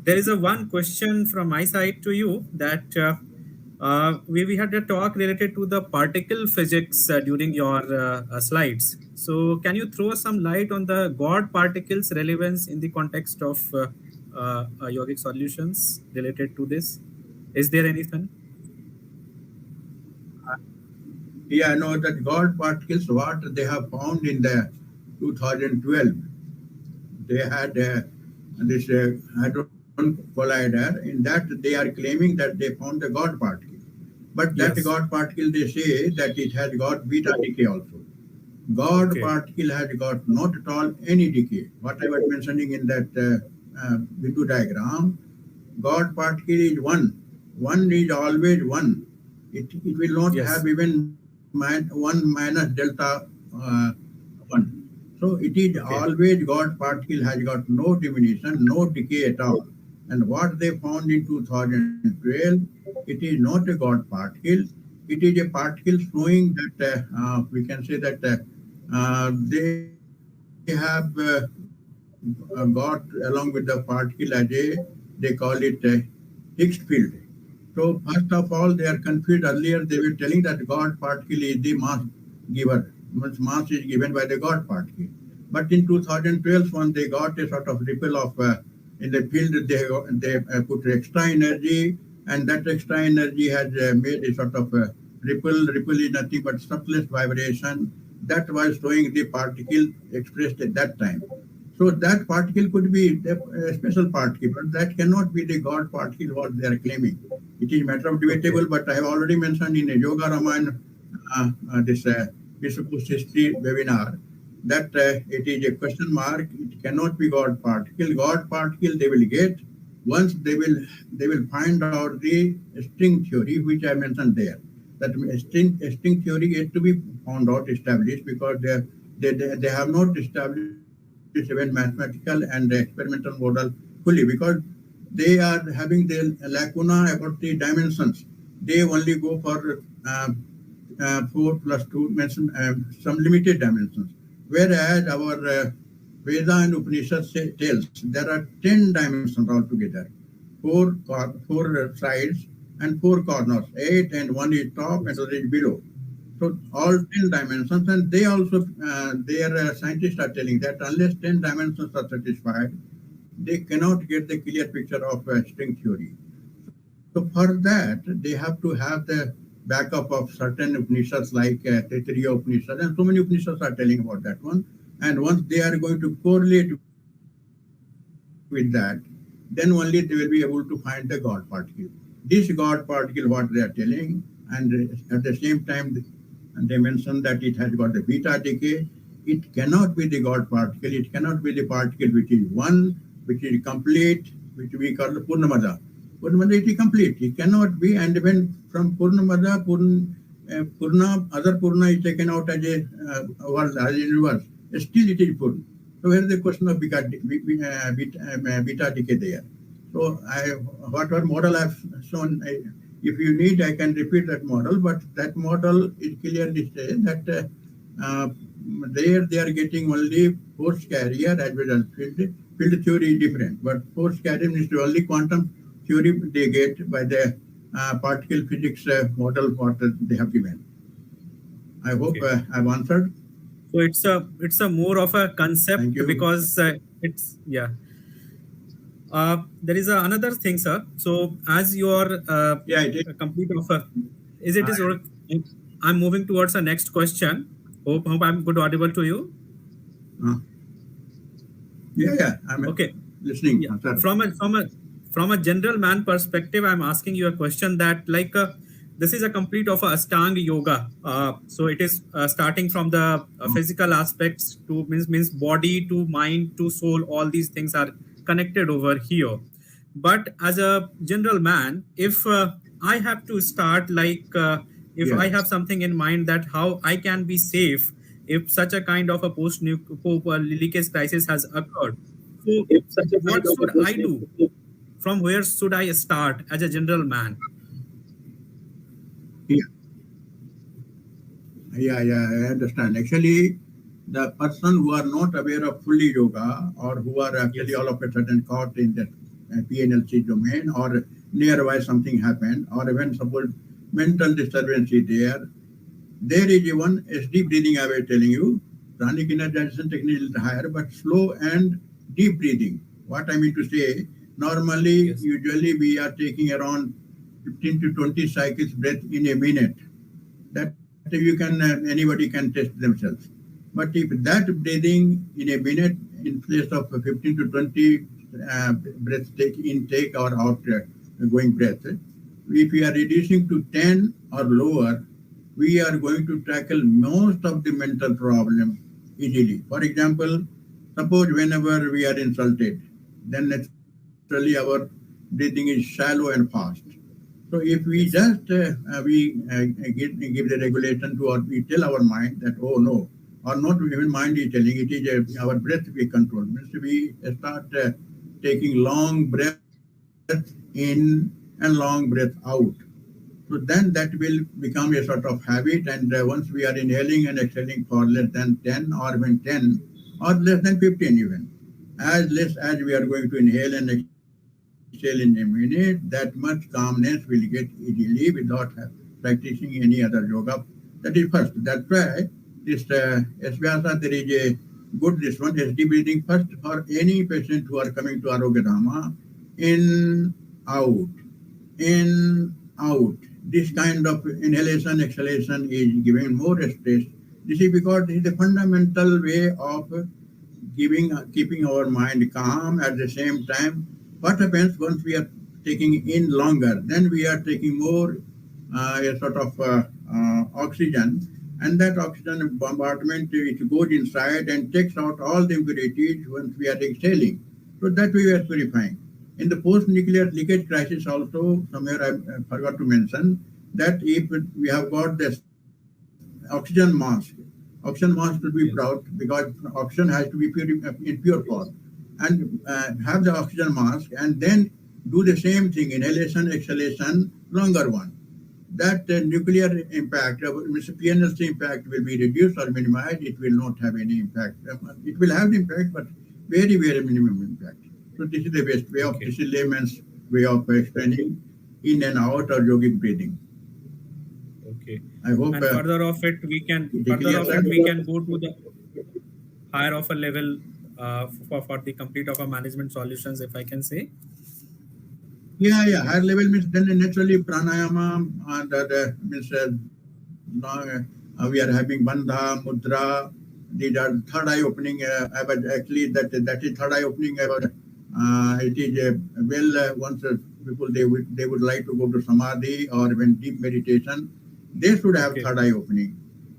there is a one question from my side to you that we had a talk related to the particle physics during your slides. So can you throw some light on the God particles relevance in the context of yogic solutions related to this? Is there anything? Yeah, I know that God particles, what they have found in the 2012, they had this Hadron Collider. In that, they are claiming that they found the God particle. But that Yes. God particle, they say that it has got beta decay also. God Okay. particle has got not at all any decay. What I was mentioning in that Bindu diagram, God particle is one. One is always one. It will not Yes. have even 1 minus delta 1. So it is Okay. always God particle has got no diminution, no decay at all. And what they found in 2012, it is not a God particle. It is a particle showing that we can say that they have got along with the particle as they call it Higgs field. So first of all, they are confused. Earlier, they were telling that God particle is the mass giver. Mass is given by the God particle. But in 2012, when they got a sort of ripple of in the field, they put extra energy, and that extra energy has made a sort of ripple. Ripple is nothing but subtlest vibration. That was showing the particle expressed at that time. So that particle could be a special particle, but that cannot be the God particle what they are claiming. It is matter of Okay. debatable, but I have already mentioned in a Yoga Ramayana, this Vishwa's history webinar, that it is a question mark. It cannot be God particle. God particle they will get once they will find out the string theory, which I mentioned there. That string theory is to be found out, established, because they have not established even mathematical and experimental model fully, because they are having the lacuna about the dimensions. They only go for 4 plus 2 mention some limited dimensions. Whereas our Veda and Upanishad tells there are 10 dimensions altogether, four sides and 4 corners, 8 and 1 is top and other is below. So all 10 dimensions, and they also, their scientists are telling that unless 10 dimensions are satisfied, they cannot get the clear picture of string theory. So for that, they have to have the backup of certain Upanishads like Taittiriya Upanishad, and so many Upanishads are telling about that one. And once they are going to correlate with that, then only they will be able to find the God particle. This God particle, what they are telling, and at the same time, and they mention that it has got the beta decay. It cannot be the God particle. It cannot be the particle which is one, which is complete, which we call the Purnamadaha. Purnamadaha, it is complete. It cannot be. And when from Purnamadaha, Purna, other Purna is taken out as a world, as a universe, still it is Purna. So where is the question of beta decay there? So whatever model I've shown, if you need, I can repeat that model, but that model is clearly says that there they are getting only force carrier as well as field. Field theory is different, but force carrier means only quantum theory they get by the particle physics model what they have given. I hope Okay. I've answered. So it's a more of a concept Thank you. because it's yeah. There is another thing, sir. So as your Yeah, it is. complete offer, is it is I, I'm moving towards the next question. Hope I'm good audible to you. uh, yeah, I'm Okay. listening, Yeah. sir. From a general man perspective, I'm asking you a question that like this is a complete of a Ashtanga yoga. So it is starting from the physical aspects to means body to mind to soul. All these things are connected over here. But as a general man, if I have to start like if I Yes. have something in mind that how I can be safe if such a kind of a post leakage crisis has occurred. So If such a kind what of a should I question. do? From where should I start as a general man? Yeah, yeah, I understand. Actually, the person who are not aware of fully yoga or who are actually Yes. all of a sudden caught in that PNLC domain, or nearby something happened, or when suppose mental disturbance is there. There is one deep breathing I was telling you. Pranic energization technique is higher, but slow and deep breathing. What I mean to say, normally, Yes. usually we are taking around 15 to 20 cycles breath in a minute. That you can anybody can test themselves. But if that breathing in a minute in place of 15 to 20 breath intake or out going breath, if we are reducing to 10 or lower, we are going to tackle most of the mental problem easily. For example, suppose whenever we are insulted, then naturally our breathing is shallow and fast. So if we just give the regulation to, or we tell our mind that, oh no, or not even mind is telling, it is our breath we control. Means we start taking long breath in and long breath out. So then that will become a sort of habit, and once we are inhaling and exhaling for less than 10 or even 10 or less than 15 even, as less as we are going to inhale and exhale in a minute, that much calmness will get easily without practicing any other yoga. That is first. That's why this Svasa, there is a good this one, SD breathing first for any patient who are coming to Arogyadhama. In, out. This kind of inhalation, exhalation is giving more stress. This is because it is the fundamental way of keeping our mind calm at the same time. What happens once we are taking in longer, then we are taking more a sort of oxygen, and that oxygen bombardment, it goes inside and takes out all the impurities once we are exhaling. So that we are purifying. In the post-nuclear leakage crisis also, somewhere I forgot to mention that if we have got this oxygen mask should be brought, because oxygen has to be in pure form, and have the oxygen mask and then do the same thing, inhalation, exhalation, longer one. That nuclear impact, PNLC impact will be reduced or minimized. It will not have any impact. It will have the impact, but very, very minimum impact. So this is the best way of, this is layman's way of explaining in and out or yogic breathing. Okay. I hope. And further of it, we can go to the higher of a level for the complete of our management solutions, if I can say. Yeah. Higher level means then naturally pranayama, that means we are having bandha, mudra. These are third eye opening. Actually, that is third eye opening. It is once people they would like to go to samadhi or even deep meditation, they should have third eye opening.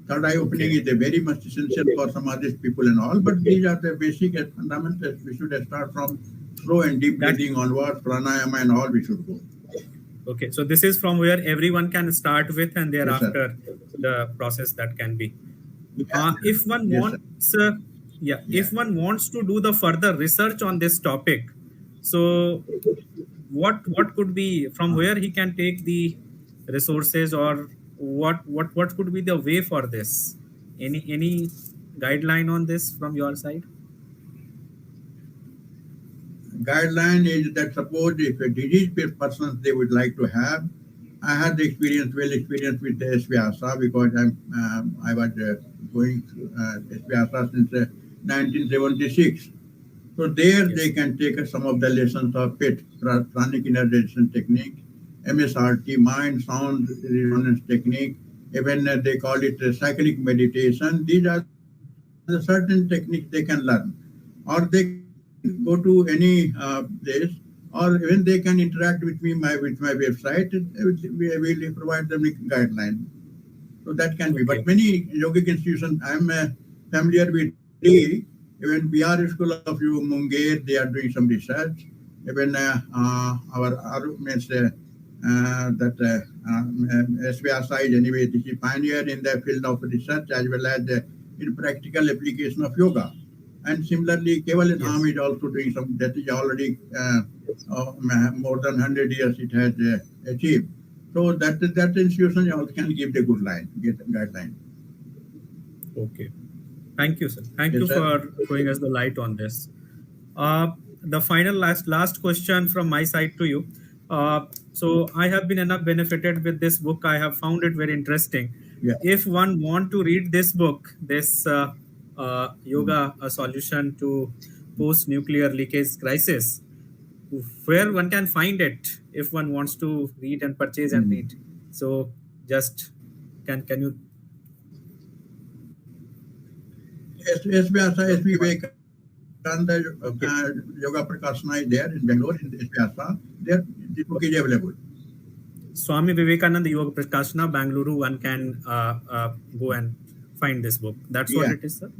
Third eye opening is a very much essential for samadhist people and all. But these are the basic and fundamentals. We should start from slow and deep breathing onwards, pranayama and all. We should go. Okay, so this is from where everyone can start with, and thereafter the process that can be. If one wants, if one wants to do the further research on this topic, so what could be, from where he can take the resources, or what could be the way for this? Any guideline on this from your side? Guideline is that suppose if a diseased person they would like to have, I had the well experience with the Svasa, because I was going through Svasa since 1976. So there they can take some of the lessons of PET, pranic energization technique, MSRT, mind sound resonance technique, even they call it cyclic meditation. These are the certain techniques they can learn, or they go to any place, or even they can interact with me with my website. We will provide them with guidelines. So that can be. But many yogic institutions, I'm familiar with. Even BR School of Munger, they are doing some research. Even our means SVR is anyway, this is pioneer in the field of research as well as in practical application of yoga. And similarly, Keval Dham is also doing some, that is already more than 100 years it has achieved. So that institution also can give the guideline. Okay. Thank you, sir. Thank you for throwing us the light on this. the final last question from my side to you. So I have been enough benefited with this book. I have found it very interesting. Yeah. If one want to read this book, this yoga a solution to post-nuclear leakage crisis, where one can find it if one wants to read and purchase and read. So just can you? SB Vivekananda Yoga Prakashana is there in Bangalore in SB. There, this book is available. Swami Vivekananda Yoga Prakashana, Bangalore. One can go and find this book. That's what it is, sir.